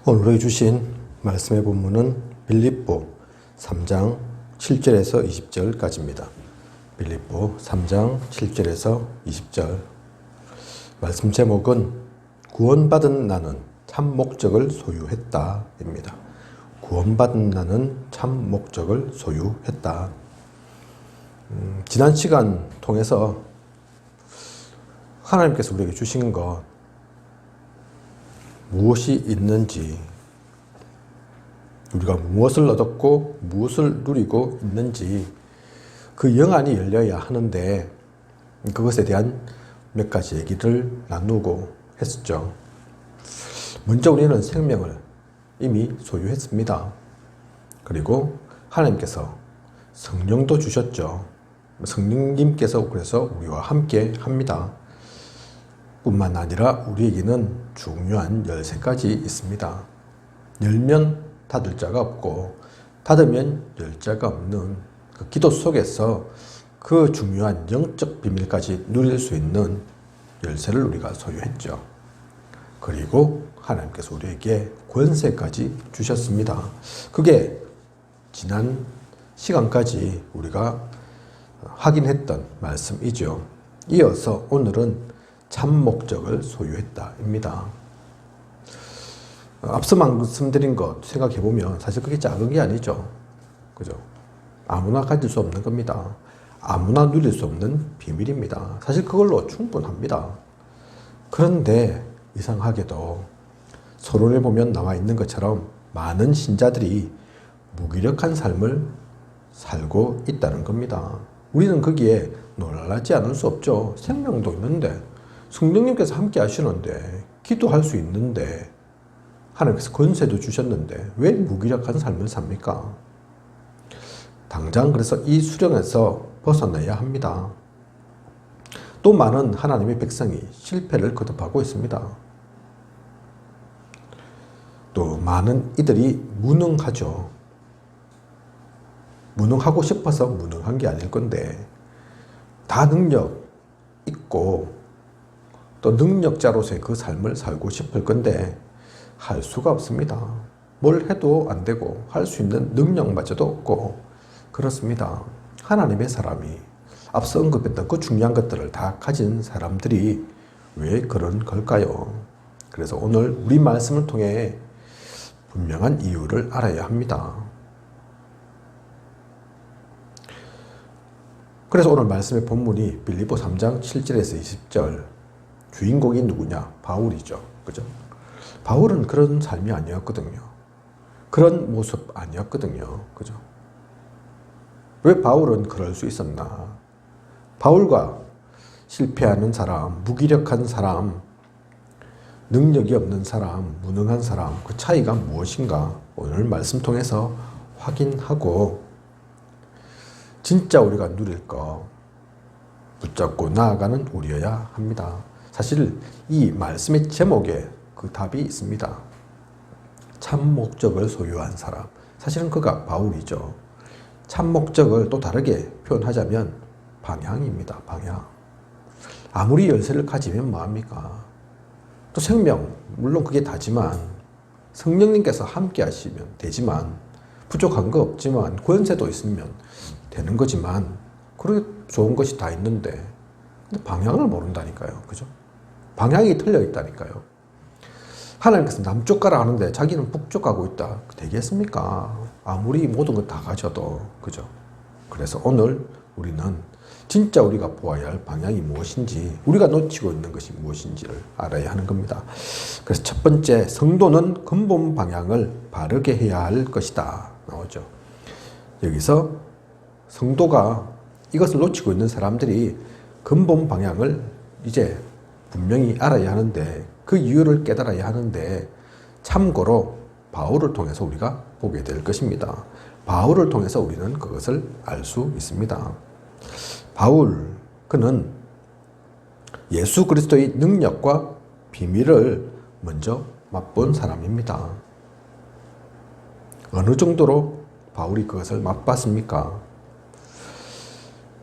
오늘 주신 말씀의 본문은 빌립보 3장 7절에서 20절까지입니다. 빌립보 3장 7절에서 20절. 말씀 제목은 구원받은 나는 참 목적을 소유했다입니다. 구원받은 나는 참 목적을 소유했다. 지난 시간 통해서 하나님께서 우리에게 주신 것 무엇이 있는지, 우리가 무엇을 얻었고 무엇을 누리고 있는지 그 영안이 열려야 하는데 그것에 대한 몇 가지 얘기를 나누고 했었죠. 먼저 우리는 생명을 이미 소유했습니다. 그리고 하나님께서 성령도 주셨죠. 성령님께서 그래서 우리와 함께 합니다. 뿐만 아니라 우리에게는 중요한 열쇠까지 있습니다. 열면 닫을 자가 없고 닫으면 열 자가 없는 그 기도 속에서 그 중요한 영적 비밀까지 누릴 수 있는 열쇠를 우리가 소유했죠. 그리고 하나님께서 우리에게 권세까지 주셨습니다. 그게 지난 시간까지 우리가 확인했던 말씀이죠. 이어서 오늘은 참 목적을 소유했다입니다. 앞서 말씀드린 것 생각해보면 사실 그게 작은 게 아니죠. 그죠? 아무나 가질 수 없는 겁니다. 아무나 누릴 수 없는 비밀입니다. 사실 그걸로 충분합니다. 그런데 이상하게도 서론에 보면 나와 있는 것처럼 많은 신자들이 무기력한 삶을 살고 있다는 겁니다. 우리는 거기에 놀라지 않을 수 없죠. 생명도 있는데, 성령님께서 함께 하시는데, 기도할 수 있는데, 하나님께서 권세도 주셨는데 왜 무기력한 삶을 삽니까? 당장 그래서 이 수령에서 벗어나야 합니다. 또 많은 하나님의 백성이 실패를 거듭하고 있습니다. 또 많은 이들이 무능하죠. 무능하고 싶어서 무능한 게 아닐 건데 다 능력 있고 또 능력자로서의 그 삶을 살고 싶을 건데 할 수가 없습니다. 뭘 해도 안 되고 할 수 있는 능력마저도 없고 그렇습니다. 하나님의 사람이 앞서 언급했던 그 중요한 것들을 다 가진 사람들이 왜 그런 걸까요? 그래서 오늘 우리 말씀을 통해 분명한 이유를 알아야 합니다. 그래서 오늘 말씀의 본문이 빌립보 3장 7절에서 20절. 주인공이 누구냐? 바울이죠. 그죠? 바울은 그런 삶이 아니었거든요. 그런 모습 아니었거든요. 그죠? 왜 바울은 그럴 수 있었나? 바울과 실패하는 사람, 무기력한 사람, 능력이 없는 사람, 무능한 사람, 그 차이가 무엇인가? 오늘 말씀 통해서 확인하고 진짜 우리가 누릴 거 붙잡고 나아가는 우리여야 합니다. 사실 이 말씀의 제목에 그 답이 있습니다. 참 목적을 소유한 사람. 사실은 그가 바울이죠. 참 목적을 또 다르게 표현하자면 방향입니다. 방향. 아무리 열쇠를 가지면 뭐합니까? 또 생명, 물론 그게 다지만 성령님께서 함께 하시면 되지만 부족한 거 없지만 권세도 있으면 되는 거지만 그렇게 좋은 것이 다 있는데 근데 방향을 모른다니까요. 그죠? 방향이 틀려 있다니까요. 하나님께서 남쪽 가라 하는데 자기는 북쪽 가고 있다. 되겠습니까? 아무리 모든 것 다 가져도. 그죠? 그래서 오늘 우리는 진짜 우리가 보아야 할 방향이 무엇인지, 우리가 놓치고 있는 것이 무엇인지를 알아야 하는 겁니다. 그래서 첫 번째, 성도는 근본 방향을 바르게 해야 할 것이다. 나오죠. 여기서 성도가 이것을 놓치고 있는 사람들이 근본 방향을 이제 분명히 알아야 하는데 그 이유를 깨달아야 하는데 참고로 바울을 통해서 우리가 보게 될 것입니다. 바울을 통해서 우리는 그것을 알 수 있습니다. 바울, 그는 예수 그리스도의 능력과 비밀을 먼저 맛본 사람입니다. 어느 정도로 바울이 그것을 맛봤습니까?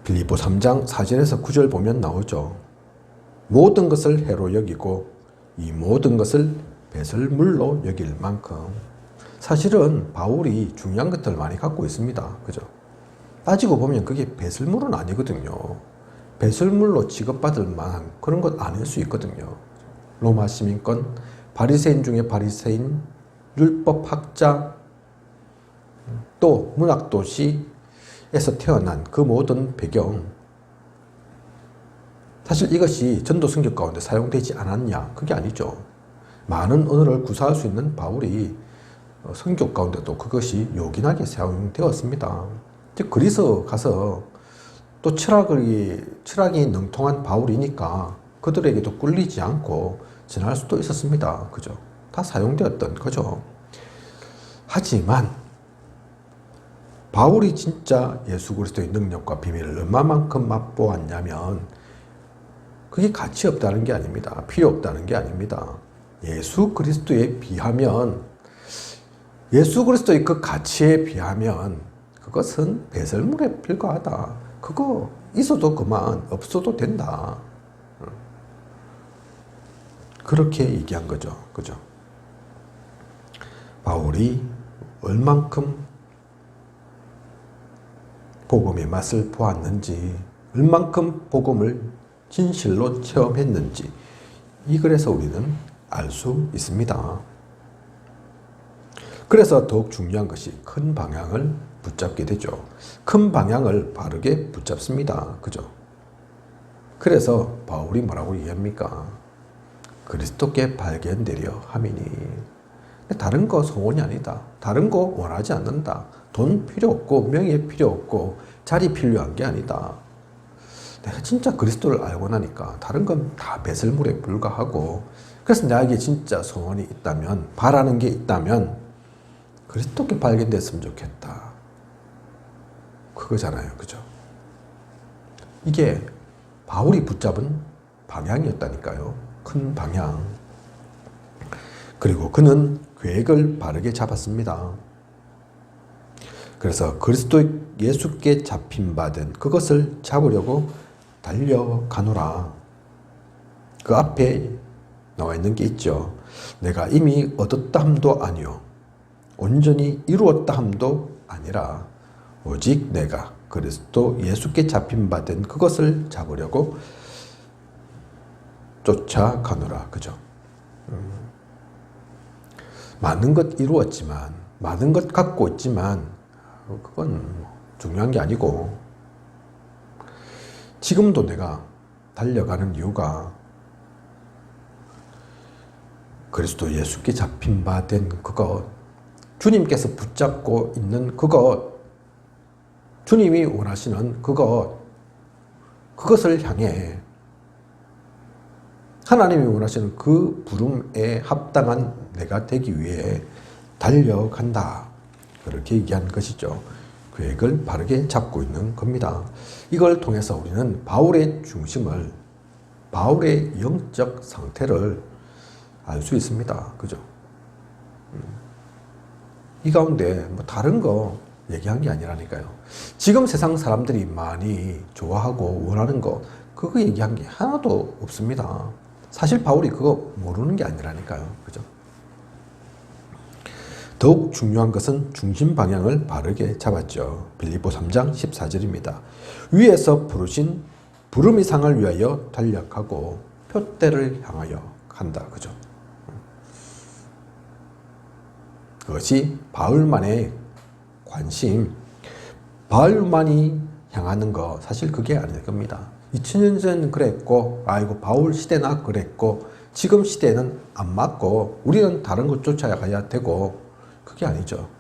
빌립보 3장 4절에서 9절 보면 나오죠. 모든 것을 해로 여기고 이 모든 것을 배설물로 여길 만큼 사실은 바울이 중요한 것들을 많이 갖고 있습니다. 그죠? 따지고 보면 그게 배설물은 아니거든요. 배설물로 취급받을 만한 그런 것 아닐 수 있거든요. 로마 시민권, 바리새인 중에 바리새인, 율법학자, 또 문학도시에서 태어난 그 모든 배경, 사실 이것이 전도 성경 가운데 사용되지 않았냐? 그게 아니죠. 많은 언어를 구사할 수 있는 바울이 성경 가운데도 그것이 요긴하게 사용되었습니다. 즉 그리스 가서 또 철학이 능통한 바울이니까 그들에게도 꿀리지 않고 지날 수도 있었습니다. 그죠? 다 사용되었던 거죠. 하지만 바울이 진짜 예수 그리스도의 능력과 비밀을 얼마만큼 맛보았냐면 그게 가치 없다는 게 아닙니다. 필요 없다는 게 아닙니다. 예수 그리스도에 비하면, 예수 그리스도의 그 가치에 비하면 그것은 배설물에 불과하다. 그거 있어도 그만, 없어도 된다. 그렇게 얘기한 거죠. 그죠? 바울이 얼만큼 복음의 맛을 보았는지, 얼만큼 복음을 진실로 체험했는지, 이 글에서 우리는 알 수 있습니다. 그래서 더욱 중요한 것이 큰 방향을 붙잡게 되죠. 큰 방향을 바르게 붙잡습니다. 그죠? 그래서 바울이 뭐라고 얘기합니까? 그리스도께 발견되려 함이니. 다른 거 소원이 아니다. 다른 거 원하지 않는다. 돈 필요 없고 명예 필요 없고 자리 필요한 게 아니다. 내가 진짜 그리스도를 알고 나니까 다른 건 다 배설물에 불과하고, 그래서 나에게 진짜 소원이 있다면, 바라는 게 있다면 그리스도께 발견됐으면 좋겠다. 그거잖아요. 그죠? 이게 바울이 붙잡은 방향이었다니까요. 큰 방향. 그리고 그는 계획을 바르게 잡았습니다. 그래서 그리스도 예수께 잡힌 바 된 그것을 잡으려고 달려가노라. 그 앞에 나와 있는 게 있죠. 내가 이미 얻었다 함도 아니요 온전히 이루었다 함도 아니라 오직 내가 그리스도 예수께 잡힌 바 된 그것을 잡으려고 쫓아가노라. 그죠? 많은 것 이루었지만, 많은 것 갖고 있지만 그건 중요한 게 아니고, 지금도 내가 달려가는 이유가 그리스도 예수께 잡힌 바 된 그것, 주님께서 붙잡고 있는 그것, 주님이 원하시는 그것을 향해, 하나님이 원하시는 그 부름에 합당한 내가 되기 위해 달려간다. 그렇게 얘기한 것이죠. 계획을 바르게 잡고 있는 겁니다. 이걸 통해서 우리는 바울의 중심을, 바울의 영적 상태를 알 수 있습니다. 그죠? 이 가운데 뭐 다른 거 얘기한 게 아니라니까요. 지금 세상 사람들이 많이 좋아하고 원하는 거, 그거 얘기한 게 하나도 없습니다. 사실 바울이 그거 모르는 게 아니라니까요. 그죠? 더욱 중요한 것은 중심 방향을 바르게 잡았죠. 빌립보 3장 14절입니다. 위에서 부르신 부름의 상을 위하여 달력하고 표대를 향하여 간다. 그죠? 그것이 바울만의 관심, 바울만이 향하는 거, 사실 그게 아닐 겁니다. 2000년 전 그랬고, 아이고 바울 시대나 그랬고, 지금 시대는 안 맞고 우리는 다른 것 쫓아가야 되고, 그게 아니죠.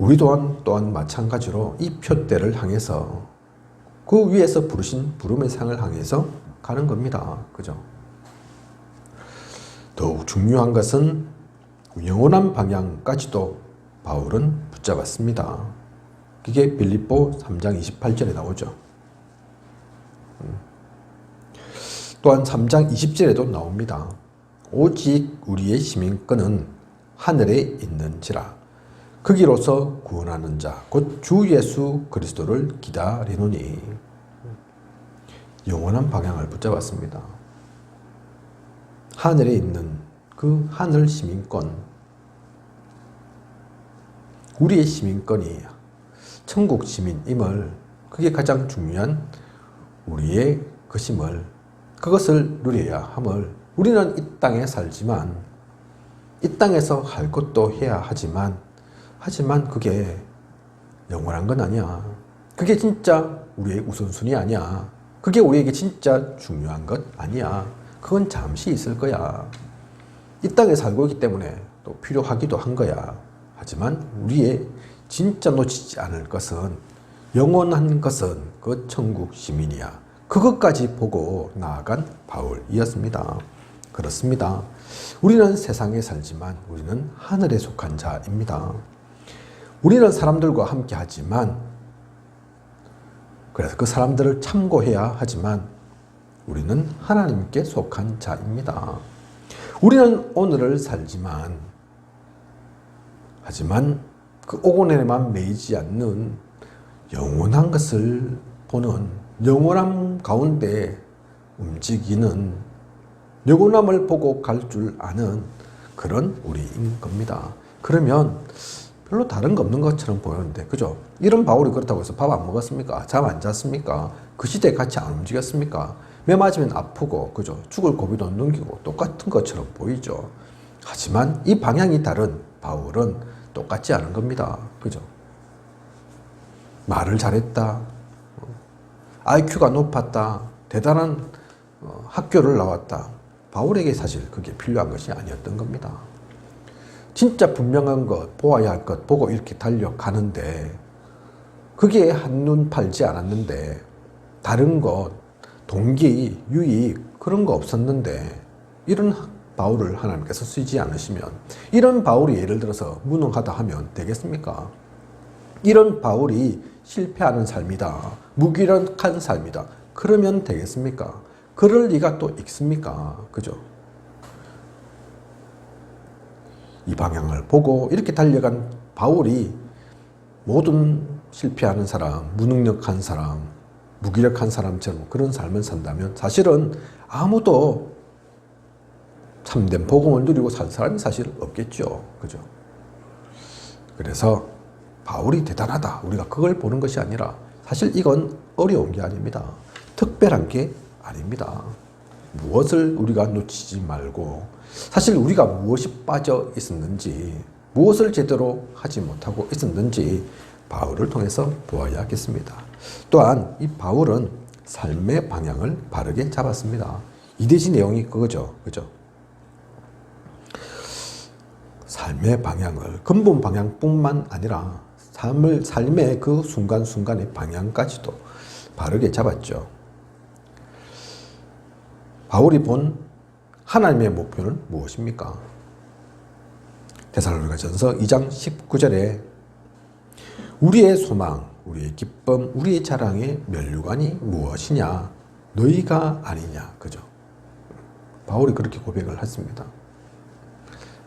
우리 또한 마찬가지로 이 표대를 향해서, 그 위에서 부르신 부름의 상을 향해서 가는 겁니다. 그죠? 더욱 중요한 것은 영원한 방향까지도 바울은 붙잡았습니다. 그게 빌립보 3장 28절에 나오죠. 또한 3장 20절에도 나옵니다. 오직 우리의 시민권은 하늘에 있는지라 거기로서 구원하는 자 곧 주 예수 그리스도를 기다리노니. 영원한 방향을 붙잡았습니다. 하늘에 있는 그 하늘 시민권, 우리의 시민권이 천국 시민임을, 그게 가장 중요한 우리의 것임을, 그것을 누려야 함을, 우리는 이 땅에 살지만 이 땅에서 할 것도 해야 하지만 그게 영원한 건 아니야. 그게 진짜 우리의 우선순위 아니야. 그게 우리에게 진짜 중요한 것 아니야. 그건 잠시 있을 거야. 이 땅에 살고 있기 때문에 또 필요하기도 한 거야. 하지만 우리의 진짜 놓치지 않을 것은, 영원한 것은 그 천국 시민이야. 그것까지 보고 나아간 바울이었습니다. 그렇습니다. 우리는 세상에 살지만 우리는 하늘에 속한 자입니다. 우리는 사람들과 함께 하지만, 그래서 그 사람들을 참고해야 하지만 우리는 하나님께 속한 자입니다. 우리는 오늘을 살지만, 하지만 그 오고내에만 매이지 않는 영원한 것을 보는, 영원함 가운데 움직이는, 영원함을 보고 갈 줄 아는 그런 우리인 겁니다. 그러면 별로 다른 거 없는 것처럼 보이는데, 그죠? 이런 바울이 그렇다고 해서 밥 안 먹었습니까? 잠 안 잤습니까? 그 시대에 같이 안 움직였습니까? 매 맞으면 아프고, 그죠? 죽을 고비도 넘기고 똑같은 것처럼 보이죠. 하지만 이 방향이 다른 바울은 똑같지 않은 겁니다. 그죠? 말을 잘했다, IQ가 높았다, 대단한 학교를 나왔다. 바울에게 사실 그게 필요한 것이 아니었던 겁니다. 진짜 분명한 것, 보아야 할 것 보고 이렇게 달려가는데, 그게 한눈 팔지 않았는데, 다른 것, 동기, 유익, 그런 거 없었는데, 이런 바울을 하나님께서 쓰지 않으시면, 이런 바울이 예를 들어서 무능하다 하면 되겠습니까? 이런 바울이 실패하는 삶이다, 무기력한 삶이다, 그러면 되겠습니까? 그럴 리가 또 있습니까? 그죠? 이 방향을 보고 이렇게 달려간 바울이 모든 실패하는 사람, 무능력한 사람, 무기력한 사람처럼 그런 삶을 산다면 사실은 아무도 참된 복음을 누리고 살 사람이 사실 없겠죠. 그죠? 그래서 바울이 대단하다, 우리가 그걸 보는 것이 아니라, 사실 이건 어려운 게 아닙니다. 특별한 게 아닙니다. 무엇을 우리가 놓치지 말고, 사실 우리가 무엇이 빠져 있었는지, 무엇을 제대로 하지 못하고 있었는지 바울을 통해서 보아야겠습니다. 또한 이 바울은 삶의 방향을 바르게 잡았습니다. 이대지 내용이 그거죠. 그죠? 삶의 방향을, 근본 방향뿐만 아니라 삶의 그 순간순간의 방향까지도 바르게 잡았죠. 바울이 본 하나님의 목표는 무엇입니까? 데살로니가전서 2장 19절에 우리의 소망, 우리의 기쁨, 우리의 자랑의 면류관이 무엇이냐? 너희가 아니냐. 그죠? 바울이 그렇게 고백을 했습니다.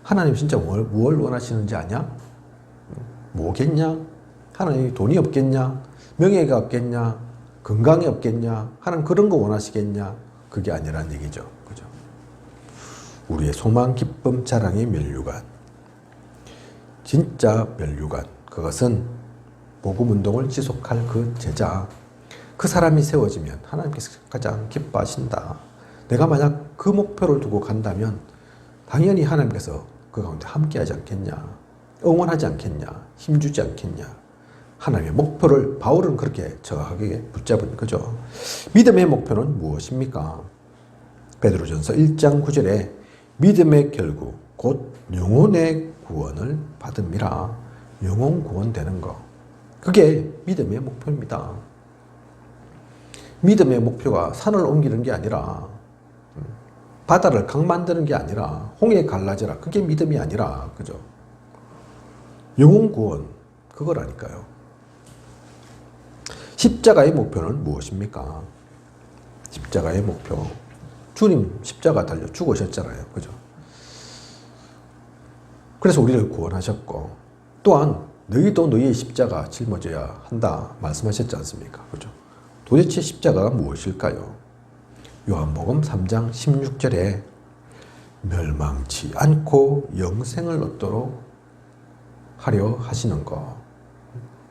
하나님 진짜 뭘 원하시는지 아냐? 뭐겠냐? 하나님이 돈이 없겠냐? 명예가 없겠냐? 건강이 없겠냐? 하나님 그런 거 원하시겠냐? 그게 아니란 얘기죠. 그죠? 우리의 소망, 기쁨, 자랑의 면류관. 진짜 면류관. 그것은 복음운동을 지속할 그 제자. 그 사람이 세워지면 하나님께서 가장 기뻐하신다. 내가 만약 그 목표를 두고 간다면 당연히 하나님께서 그 가운데 함께하지 않겠냐, 응원하지 않겠냐, 힘주지 않겠냐. 하나님의 목표를 바울은 그렇게 정확하게 붙잡은 거죠. 믿음의 목표는 무엇입니까? 베드로전서 1장 9절에 믿음의 결국 곧 영혼의 구원을 받음이라. 영혼 구원되는 거, 그게 믿음의 목표입니다. 믿음의 목표가 산을 옮기는 게 아니라, 바다를 강 만드는 게 아니라, 홍해 갈라져라, 그게 믿음이 아니라, 그죠? 영혼 구원, 그거라니까요. 십자가의 목표는 무엇입니까? 십자가의 목표, 주님 십자가 달려 죽으셨잖아요. 그죠? 그래서 우리를 구원하셨고, 또한 너희도 너희의 십자가 짊어져야 한다 말씀하셨지 않습니까? 그죠? 도대체 십자가가 무엇일까요? 요한복음 3장 16절에 멸망치 않고 영생을 얻도록 하려 하시는 거.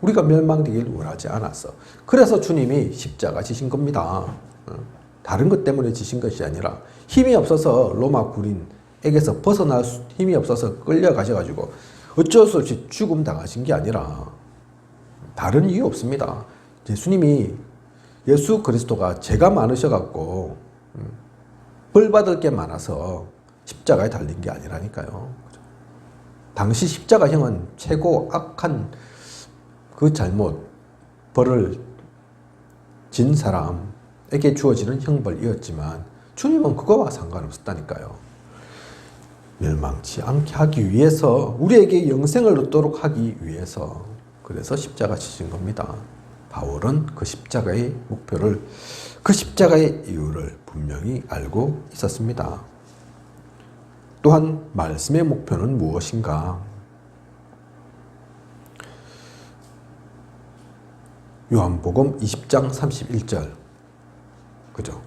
우리가 멸망되길 원하지 않았어. 그래서 주님이 십자가 지신 겁니다. 다른 것 때문에 지신 것이 아니라 힘이 없어서 로마 군인에게서 벗어날 힘이 없어서 끌려가셔가지고 어쩔 수 없이 죽음 당하신 게 아니라 다른 이유 없습니다. 예수 그리스도가 죄가 많으셔갖고 벌 받을 게 많아서 십자가에 달린 게 아니라니까요. 당시 십자가형은 최고 악한 그 잘못, 벌을 진 사람에게 주어지는 형벌이었지만 주님은 그거와 상관없었다니까요. 멸망치 않게 하기 위해서, 우리에게 영생을 얻도록 하기 위해서, 그래서 십자가 지신 겁니다. 바울은 그 십자가의 목표를, 그 십자가의 이유를 분명히 알고 있었습니다. 또한 말씀의 목표는 무엇인가? 요한복음 20장 31절. 그죠?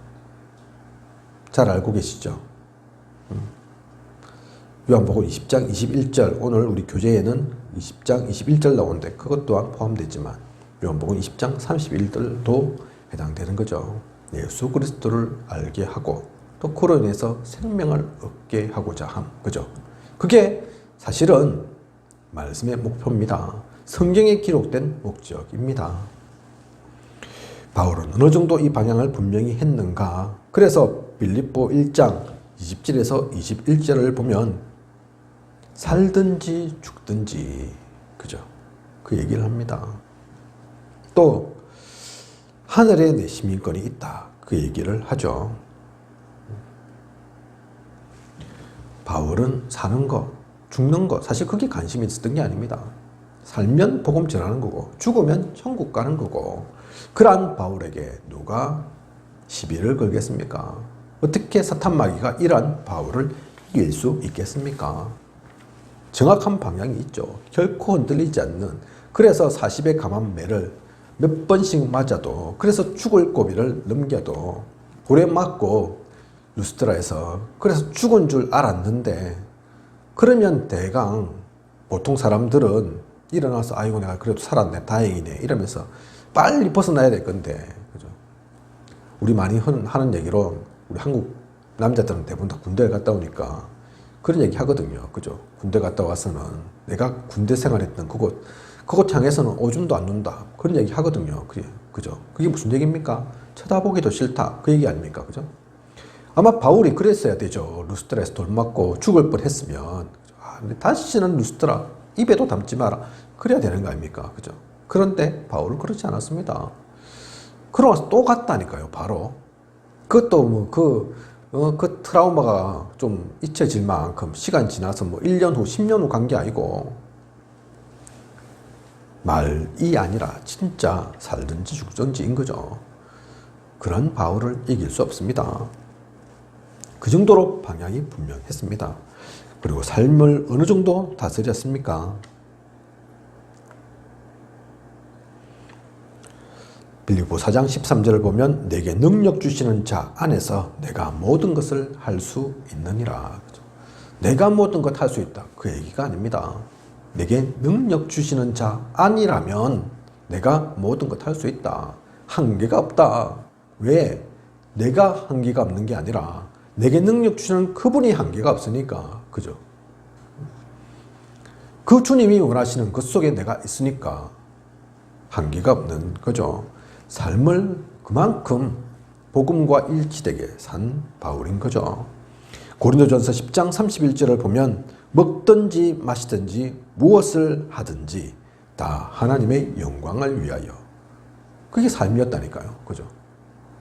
잘 알고 계시죠? 요한복음 20장 21절. 오늘 우리 교재에는 20장 21절 나오는데 그것 또한 포함되지만 요한복음 20장 31절도 해당되는 거죠. 예수 그리스도를 알게 하고 또 그로 인해서 생명을 얻게 하고자 함. 그죠? 그게 사실은 말씀의 목표입니다. 성경에 기록된 목적입니다. 바울은 어느 정도 이 방향을 분명히 했는가? 그래서 빌립보 1장 20절에서 21절을 보면 살든지 죽든지, 그죠? 그 얘기를 합니다. 또 하늘에 내 시민권이 있다. 그 얘기를 하죠. 바울은 사는 것, 죽는 것, 사실 그게 관심이 있었던 게 아닙니다. 살면 복음 전하는 거고 죽으면 천국 가는 거고, 그러한 바울에게 누가 시비를 걸겠습니까? 어떻게 사탄 마귀가 이러한 바울을 이길 수 있겠습니까? 정확한 방향이 있죠. 결코 흔들리지 않는. 그래서 40의 감한 매를 몇 번씩 맞아도, 그래서 죽을 고비를 넘겨도 돌에 맞고 루스트라에서 그래서 죽은 줄 알았는데, 그러면 대강 보통 사람들은 일어나서 아이고 내가 그래도 살았네, 다행이네 이러면서 빨리 벗어나야 될 건데, 그죠? 우리 많이 하는 얘기로 우리 한국 남자들은 대부분 다 군대에 갔다 오니까 그런 얘기 하거든요. 그죠? 군대 갔다 와서는 내가 군대 생활했던 그곳 향해서는 오줌도 안 눈다. 그런 얘기 하거든요. 그죠? 그게 무슨 얘기입니까? 쳐다보기도 싫다. 그 얘기 아닙니까? 그죠? 아마 바울이 그랬어야 되죠. 루스트라에서 돌 맞고 죽을 뻔 했으면. 다시는 루스트라, 입에도 담지 마라. 그래야 되는 거 아닙니까? 그죠? 그런데 바울은 그렇지 않았습니다. 그러고 나서 또 갔다니까요, 바로. 그것도 뭐 그 트라우마가 좀 잊혀질 만큼 시간 지나서 뭐 1년 후, 10년 후 간 게 아니고, 말이 아니라 진짜 살든지 죽든지인 거죠. 그런 바울을 이길 수 없습니다. 그 정도로 방향이 분명했습니다. 그리고 삶을 어느 정도 다스렸습니까? 빌립보 4장 13절을 보면 내게 능력 주시는 자 안에서 내가 모든 것을 할 수 있느니라. 내가 모든 것 할 수 있다. 그 얘기가 아닙니다. 내게 능력 주시는 자 아니라면 내가 모든 것 할 수 있다. 한계가 없다. 왜? 내가 한계가 없는 게 아니라 내게 능력 주시는 그분이 한계가 없으니까. 그죠? 그 주님이 원하시는 것 속에 내가 있으니까 한계가 없는 거죠. 삶을 그만큼 복음과 일치되게 산 바울인 거죠. 고린도전서 10장 31절을 보면 먹든지 마시든지 무엇을 하든지 다 하나님의 영광을 위하여. 그게 삶이었다니까요. 그죠?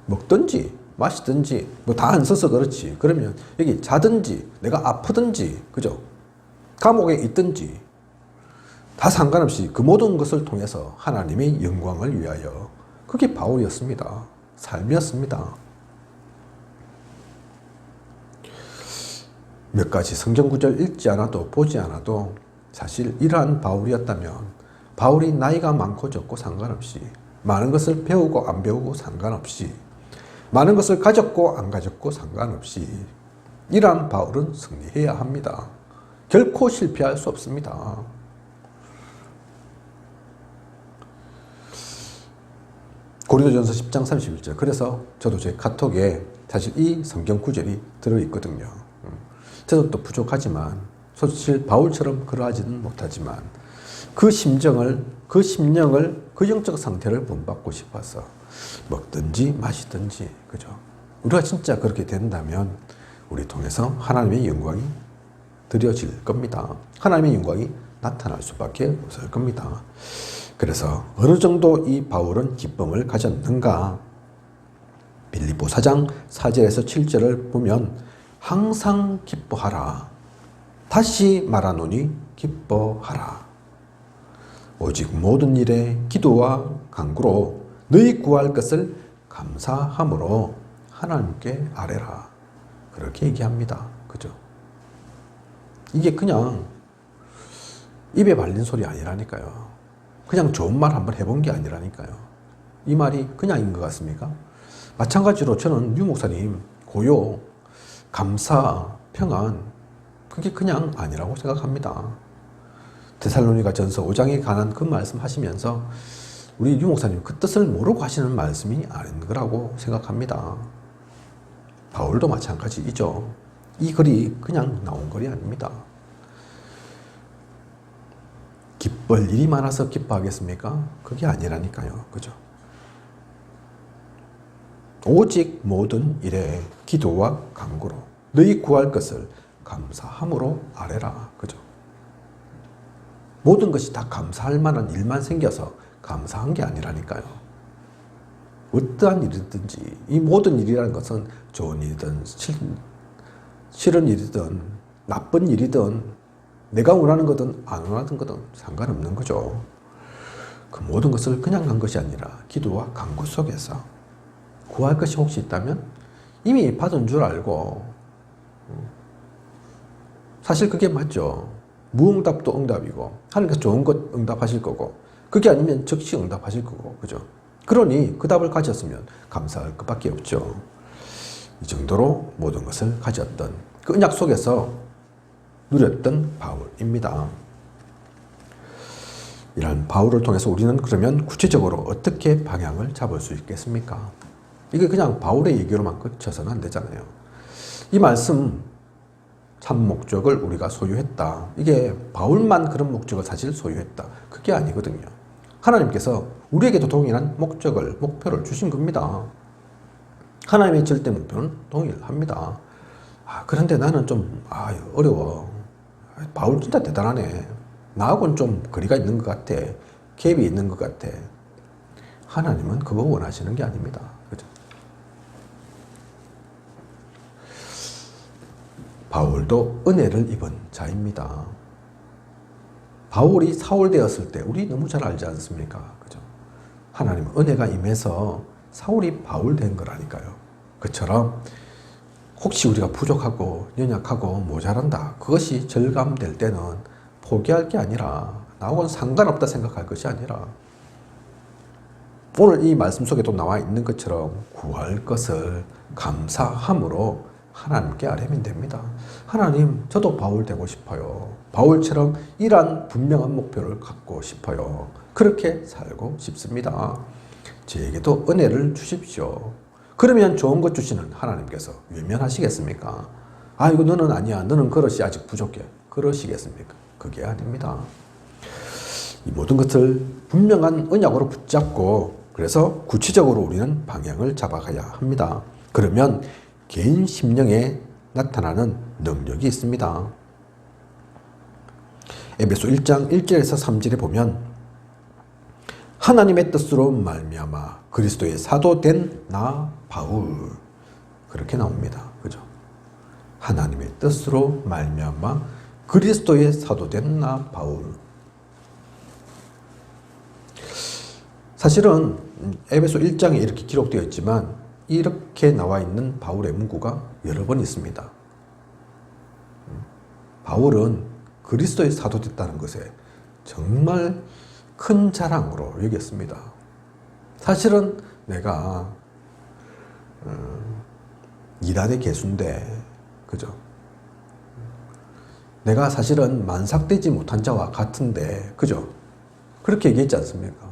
먹든지 마시든지 뭐 다 안 써서 그렇지. 그러면 여기 자든지 내가 아프든지, 그죠? 감옥에 있든지 다 상관없이 그 모든 것을 통해서 하나님의 영광을 위하여. 그게 바울이었습니다. 삶이었습니다. 몇 가지 성경 구절 읽지 않아도 보지 않아도 사실 이러한 바울이었다면, 바울이 나이가 많고 적고 상관없이, 많은 것을 배우고 안 배우고 상관없이, 많은 것을 가졌고 안 가졌고 상관없이, 이러한 바울은 승리해야 합니다. 결코 실패할 수 없습니다. 고린도전서 10장 31절. 그래서 저도 제 카톡에 사실 이 성경 구절이 들어있거든요. 저도 또 부족하지만 사실 바울처럼 그러하지는 못하지만 그 심정을, 그 심령을, 그 영적 상태를 본받고 싶어서 먹든지 마시든지, 그죠? 우리가 진짜 그렇게 된다면 우리 통해서 하나님의 영광이 드려질 겁니다. 하나님의 영광이 나타날 수밖에 없을 겁니다. 그래서 어느 정도 이 바울은 기쁨을 가졌는가? 빌립보 4장 4절에서 7절을 보면 항상 기뻐하라. 다시 말하노니 기뻐하라. 오직 모든 일에 기도와 간구로 너희 구할 것을 감사함으로 하나님께 아뢰라. 그렇게 얘기합니다. 그죠? 이게 그냥 입에 발린 소리 아니라니까요. 그냥 좋은 말 한번 해본 게 아니라니까요. 이 말이 그냥인 것 같습니까? 마찬가지로 저는 유 목사님 고요, 감사, 평안 그게 그냥 아니라고 생각합니다. 데살로니가 전서 5장에 관한 그 말씀 하시면서 우리 유 목사님 그 뜻을 모르고 하시는 말씀이 아닌 거라고 생각합니다. 바울도 마찬가지이죠. 이 글이 그냥 나온 글이 아닙니다. 기쁠 일이 많아서 기뻐하겠습니까? 그게 아니라니까요. 그죠? 오직 모든 일에 기도와 간구로 너희 구할 것을 감사함으로 아뢰라. 그죠? 모든 것이 다 감사할 만한 일만 생겨서 감사한 게 아니라니까요. 어떠한 일이든지 이 모든 일이라는 것은 좋은 일이든 싫은 일이든 나쁜 일이든 내가 원하는 거든 안 원하는 거든 상관없는 거죠. 그 모든 것을 그냥 한 것이 아니라 기도와 간구 속에서 구할 것이 혹시 있다면 이미 받은 줄 알고 사실 그게 맞죠. 무응답도 응답이고 하나님께서 좋은 것 응답하실 거고 그게 아니면 즉시 응답하실 거고 그죠. 그러니 그 답을 가졌으면 감사할 것밖에 없죠. 이 정도로 모든 것을 가졌던 그 언약 속에서 누렸던 바울입니다. 이런 바울을 통해서 우리는 그러면 구체적으로 어떻게 방향을 잡을 수 있겠습니까? 이게 그냥 바울의 얘기로만 그쳐서는 안 되잖아요. 이 말씀 참 목적을 우리가 소유했다. 이게 바울만 그런 목적을 사실 소유했다. 그게 아니거든요. 하나님께서 우리에게도 동일한 목표를 주신 겁니다. 하나님의 절대 목표는 동일합니다. 그런데 나는 좀 어려워. 바울 진짜 대단하네. 나하고는 좀 거리가 있는 것 같아. 갭이 있는 것 같아. 하나님은 그거 원하시는 게 아닙니다. 그죠? 바울도 은혜를 입은 자입니다. 바울이 사울 되었을 때 우리 너무 잘 알지 않습니까? 그죠? 하나님은 은혜가 임해서 사울이 바울 된 거라니까요. 그처럼 혹시 우리가 부족하고 연약하고 모자란다. 그것이 절감될 때는 포기할 게 아니라 나하고는 상관없다 생각할 것이 아니라 오늘 이 말씀 속에도 나와 있는 것처럼 구할 것을 감사함으로 하나님께 아뢰면 됩니다. 하나님, 저도 바울 되고 싶어요. 바울처럼 이러한 분명한 목표를 갖고 싶어요. 그렇게 살고 싶습니다. 저에게도 은혜를 주십시오. 그러면 좋은 것 주시는 하나님께서 외면하시겠습니까? 이거 너는 아니야. 너는 그릇이 아직 부족해. 그러시겠습니까? 그게 아닙니다. 이 모든 것을 분명한 언약으로 붙잡고 그래서 구체적으로 우리는 방향을 잡아가야 합니다. 그러면 개인 심령에 나타나는 능력이 있습니다. 에베소 1장 1절에서 3절에 보면 하나님의 뜻으로 말미암아 그리스도의 사도 된 나 바울 그렇게 나옵니다. 그죠? 하나님의 뜻으로 말미암아 그리스도의 사도 된 나 바울. 사실은 에베소 1장에 이렇게 기록되어 있지만 이렇게 나와 있는 바울의 문구가 여러 번 있습니다. 바울은 그리스도의 사도 됐다는 것에 정말 큰 자랑으로 여겼습니다. 사실은 내가 이단의 개수인데 그죠? 내가 사실은 만삭되지 못한 자와 같은데, 그죠? 그렇게 얘기했지 않습니까?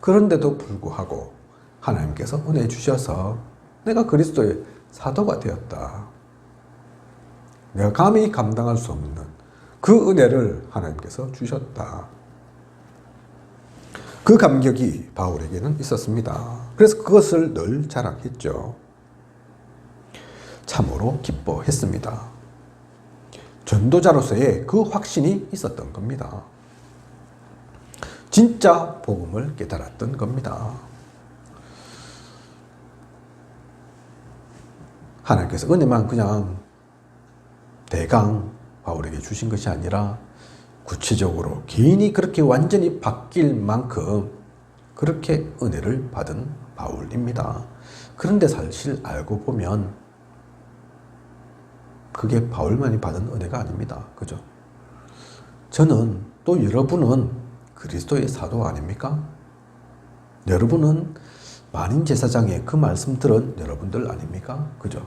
그런데도 불구하고 하나님께서 은혜 주셔서 내가 그리스도의 사도가 되었다. 내가 감히 감당할 수 없는 그 은혜를 하나님께서 주셨다. 그 감격이 바울에게는 있었습니다. 그래서 그것을 늘 자랑했죠. 참으로 기뻐했습니다. 전도자로서의 그 확신이 있었던 겁니다. 진짜 복음을 깨달았던 겁니다. 하나님께서 은혜만 그냥 대강 바울에게 주신 것이 아니라 구체적으로 개인이 그렇게 완전히 바뀔 만큼 그렇게 은혜를 받은 바울입니다. 그런데 사실 알고 보면 그게 바울만이 받은 은혜가 아닙니다. 그죠? 저는 또 여러분은 그리스도의 사도 아닙니까? 여러분은 만인 제사장의 그 말씀 들은 여러분들 아닙니까? 그죠?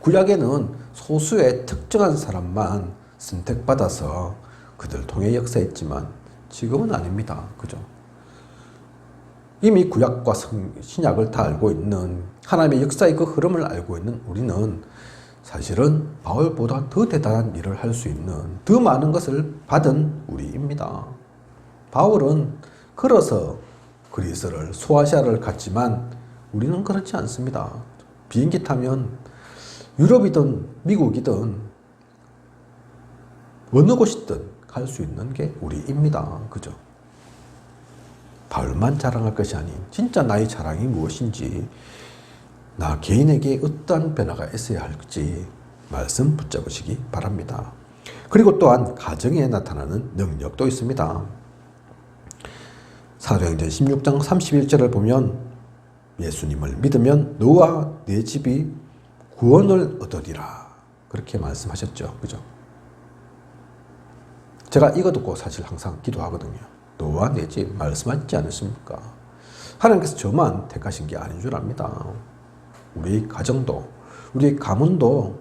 구약에는 소수의 특정한 사람만 선택받아서 그들 통해 역사했지만 지금은 아닙니다. 그죠? 이미 구약과 신약을 다 알고 있는 하나님의 역사의 그 흐름을 알고 있는 우리는 사실은 바울보다 더 대단한 일을 할 수 있는 더 많은 것을 받은 우리입니다. 바울은 걸어서 그리스를 소아시아를 갔지만 우리는 그렇지 않습니다. 비행기 타면 유럽이든 미국이든 어느 곳이든 갈 수 있는 게 우리입니다. 그죠? 바울만 자랑할 것이 아닌 진짜 나의 자랑이 무엇인지, 나 개인에게 어떠한 변화가 있어야 할지 말씀 붙잡으시기 바랍니다. 그리고 또한 가정에 나타나는 능력도 있습니다. 사도행전 16장 31절을 보면 예수님을 믿으면 너와 내 집이 구원을 얻으리라 그렇게 말씀하셨죠. 그죠? 제가 이거 듣고 사실 항상 기도하거든요. 너와 내 집 말씀하지 않으십니까? 하나님께서 저만 택하신 게 아닌 줄 압니다. 우리 가정도 우리 가문도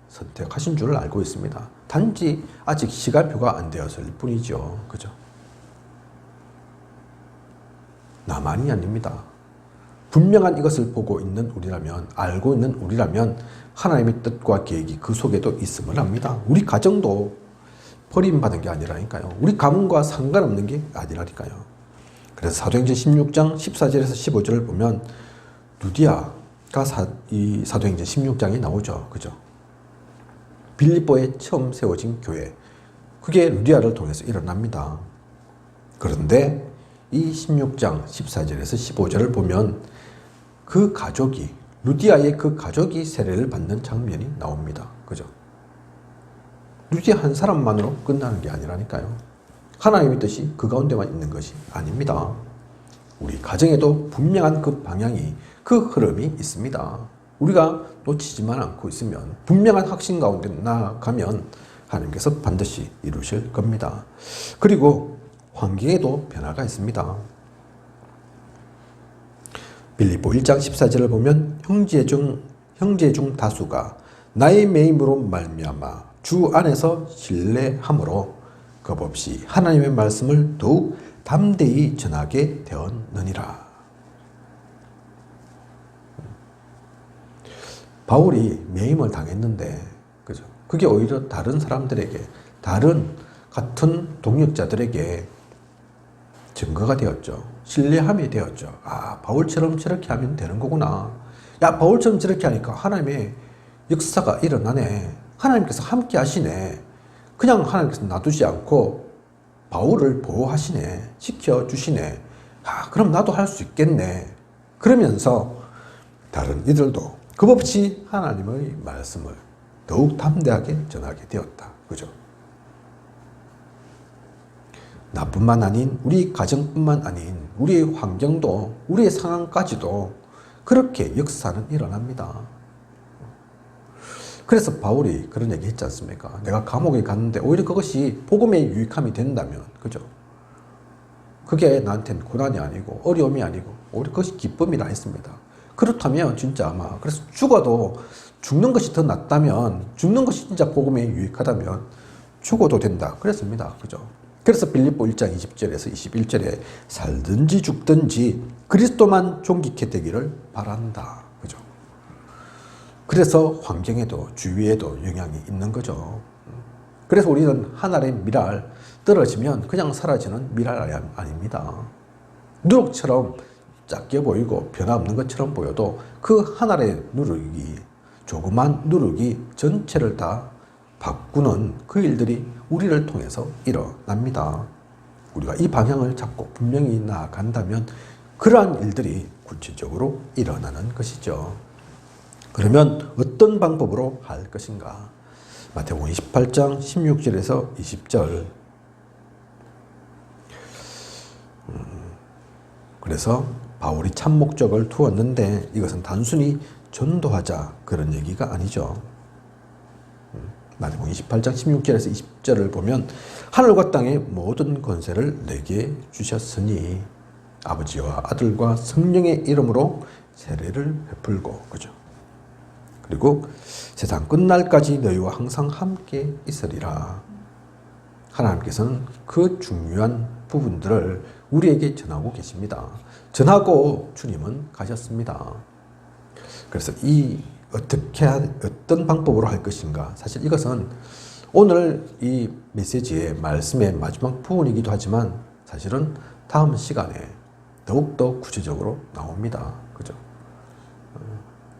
선택하신 줄 알고 있습니다. 단지 아직 시간표가 안 되었을 뿐이죠. 그죠? 나만이 아닙니다. 분명한 이것을 보고 있는 우리라면, 알고 있는 우리라면 하나님의 뜻과 계획이 그 속에도 있음을 압니다. 우리 가정도 버림받은 게 아니라니까요. 우리 가문과 상관없는 게 아니라니까요. 그래서 사도행전 16장 14절에서 15절을 보면 루디아가 이 사도행전 16장에 나오죠. 그죠? 빌립보에 처음 세워진 교회. 그게 루디아를 통해서 일어납니다. 그런데 이 16장 14절에서 15절을 보면 그 가족이, 루디아의 그 가족이 세례를 받는 장면이 나옵니다. 그죠? 루디아 한 사람만으로 끝나는 게 아니라니까요. 하나님의 뜻이 그 가운데만 있는 것이 아닙니다. 우리 가정에도 분명한 그 방향이, 그 흐름이 있습니다. 우리가 놓치지만 않고 있으면, 분명한 확신 가운데 나아가면 하나님께서 반드시 이루실 겁니다. 그리고 환경에도 변화가 있습니다. 빌립보 1장 14절을 보면 형제 중 다수가 나의 매임으로 말미암아 주 안에서 신뢰함으로 겁없이 하나님의 말씀을 더욱 담대히 전하게 되었느니라. 바울이 매임을 당했는데, 그죠? 그게 오히려 다른 사람들에게, 다른 같은 동역자들에게 증거가 되었죠. 신뢰함이 되었죠. 아, 바울처럼 저렇게 하면 되는 거구나. 야, 바울처럼 저렇게 하니까 하나님의 역사가 일어나네. 하나님께서 함께 하시네. 그냥 하나님께서 놔두지 않고 바울을 보호하시네. 지켜주시네. 아, 그럼 나도 할 수 있겠네. 그러면서 다른 이들도 겁없이 하나님의 말씀을 더욱 담대하게 전하게 되었다. 그죠? 나뿐만 아닌 우리 가정뿐만 아닌 우리의 환경도, 우리의 상황까지도 그렇게 역사는 일어납니다. 그래서 바울이 그런 얘기 했지 않습니까? 내가 감옥에 갔는데 오히려 그것이 복음의 유익함이 된다면, 그죠? 그게 나한테는 고난이 아니고 어려움이 아니고 오히려 그것이 기쁨이라 했습니다. 그렇다면 진짜 아마 그래서 죽어도 죽는 것이 더 낫다면 죽는 것이 진짜 복음에 유익하다면 죽어도 된다 그랬습니다. 그죠? 그래서 빌립보 1장 20절에서 21절에 살든지 죽든지 그리스도만 존귀케 되기를 바란다. 그죠? 그래서 환경에도 주위에도 영향이 있는 거죠. 그래서 우리는 하늘의 미랄 떨어지면 그냥 사라지는 미랄이 아닙니다. 누룩처럼 작게 보이고 변화없는 것처럼 보여도 그 하늘의 누룩이 조그만 누룩이 전체를 다 바꾸는 그 일들이 우리를 통해서 일어납니다. 우리가 이 방향을 잡고 분명히 나아간다면 그러한 일들이 구체적으로 일어나는 것이죠. 그러면 어떤 방법으로 할 것인가? 마태복음 28장 16절에서 20절. 그래서 바울이 참 목적을 두었는데 이것은 단순히 전도하자 그런 얘기가 아니죠. 마태복음 28장 16절에서 20절을 보면 하늘과 땅의 모든 권세를 내게 주셨으니 아버지와 아들과 성령의 이름으로 세례를 베풀고, 그죠? 그리고 세상 끝날까지 너희와 항상 함께 있으리라. 하나님께서는 그 중요한 부분들을 우리에게 전하고 계십니다. 전하고 주님은 가셨습니다. 그래서 어떤 방법으로 할 것인가. 사실 이것은 오늘 이 메시지의 말씀의 마지막 부분이기도 하지만 사실은 다음 시간에 더욱더 구체적으로 나옵니다. 그죠?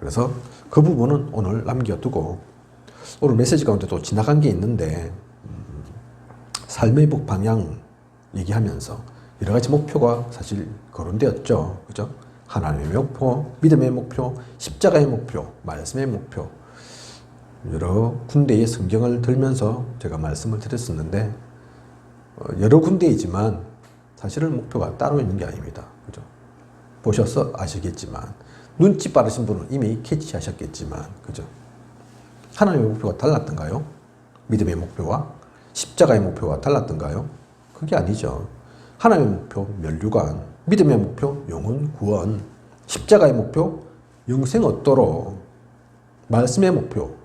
그래서 그 부분은 오늘 남겨두고 오늘 메시지 가운데 또 지나간 게 있는데 삶의 복 방향 얘기하면서 여러 가지 목표가 사실 거론되었죠. 그죠? 하나님의 목표, 믿음의 목표, 십자가의 목표, 말씀의 목표 여러 군데의 성경을 들면서 제가 말씀을 드렸었는데 여러 군데이지만 사실은 목표가 따로 있는 게 아닙니다. 그죠? 보셔서 아시겠지만 눈치 빠르신 분은 이미 캐치하셨겠지만 그죠? 하나님의 목표가 달랐던가요? 믿음의 목표와 십자가의 목표가 달랐던가요? 그게 아니죠. 하나님의 목표 면류관, 믿음의 목표 영혼 구원, 십자가의 목표 영생 얻도록, 말씀의 목표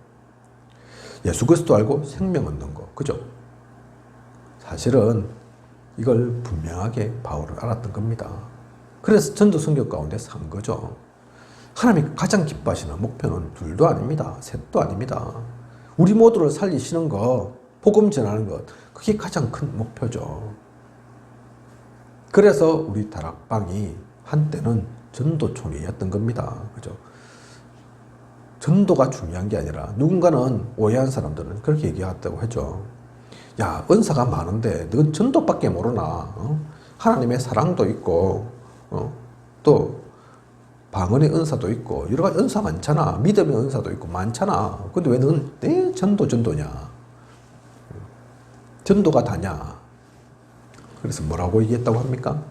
예수 그리스도 알고 생명 얻는 거. 그죠? 사실은 이걸 분명하게 바울은 알았던 겁니다. 그래서 전도 성경 가운데 산 거죠. 하나님이 가장 기뻐하시는 목표는 둘도 아닙니다. 셋도 아닙니다. 우리 모두를 살리시는 것, 복음 전하는 것, 그게 가장 큰 목표죠. 그래서 우리 다락방이 한때는 전도총회였던 겁니다. 그죠? 전도가 중요한 게 아니라 누군가는 오해한 사람들은 그렇게 얘기했다고 하죠. 야, 은사가 많은데 넌 전도밖에 모르나? 어? 하나님의 사랑도 있고 또 방언의 은사도 있고 여러 가지 은사 많잖아. 믿음의 은사도 있고 많잖아. 근데 왜 넌 내 전도냐? 전도가 다냐? 그래서 뭐라고 얘기했다고 합니까?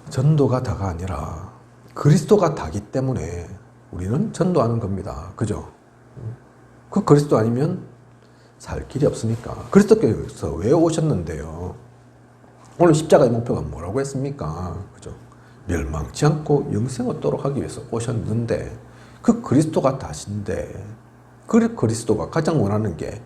전도가 다가 아니라 그리스도가 다기 때문에 우리는 전도하는 겁니다. 그죠? 그 그리스도 아니면 살 길이 없으니까. 그리스도께서 왜 오셨는데요? 오늘 십자가의 목표가 뭐라고 했습니까? 그죠? 멸망치 않고 영생 얻도록 하기 위해서 오셨는데 그 그리스도가 다신데 그 그리스도가 가장 원하는 게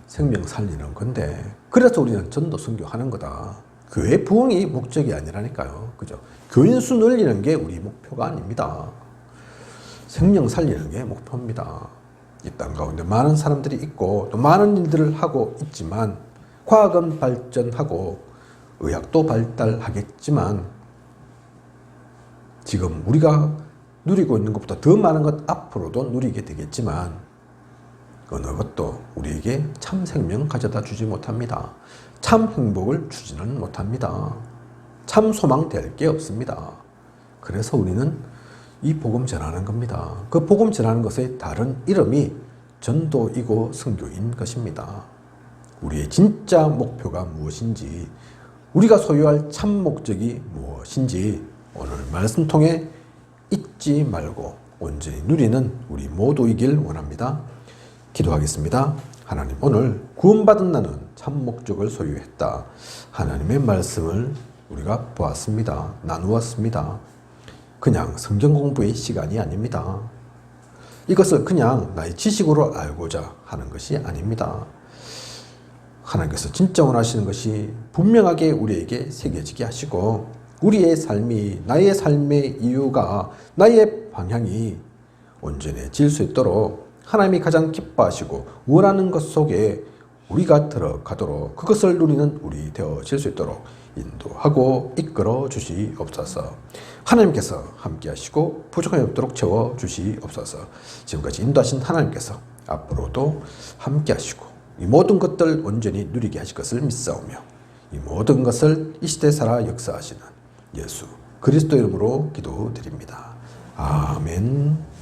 생명 살리는 건데 그래서 우리는 전도 선교하는 거다. 교회 부흥이 목적이 아니라니까요. 그죠? 교인 수 늘리는 게 우리 목표가 아닙니다. 생명 살리는 게 목표입니다. 이 땅 가운데 많은 사람들이 있고 또 많은 일들을 하고 있지만 과학은 발전하고 의학도 발달하겠지만 지금 우리가 누리고 있는 것보다 더 많은 것 앞으로도 누리게 되겠지만 어느 것도 우리에게 참 생명 가져다 주지 못합니다. 참 행복을 주지는 못합니다. 참 소망 될 게 없습니다. 그래서 우리는 이 복음 전하는 겁니다. 그 복음 전하는 것의 다른 이름이 전도이고 선교인 것입니다. 우리의 진짜 목표가 무엇인지, 우리가 소유할 참 목적이 무엇인지 오늘 말씀 통해 잊지 말고 온전히 누리는 우리 모두이길 원합니다. 기도하겠습니다. 하나님, 오늘 구원받은 나는 참 목적을 소유했다. 하나님의 말씀을 우리가 보았습니다. 나누었습니다. 그냥 성경 공부의 시간이 아닙니다. 이것을 그냥 나의 지식으로 알고자 하는 것이 아닙니다. 하나님께서 진짜 원하시는 것이 분명하게 우리에게 새겨지게 하시고 우리의 삶이, 나의 삶의 이유가, 나의 방향이 온전해질 수 있도록 하나님이 가장 기뻐하시고 원하는 것 속에 우리가 들어가도록, 그것을 누리는 우리 되어질 수 있도록 인도하고 이끌어 주시옵소서. 하나님께서 함께 하시고 부족함이 없도록 채워 주시옵소서. 지금까지 인도하신 하나님께서 앞으로도 함께 하시고 이 모든 것들 온전히 누리게 하실 것을 믿사오며 이 모든 것을 이 시대에 살아 역사하시는 예수 그리스도 이름으로 기도드립니다. 아멘.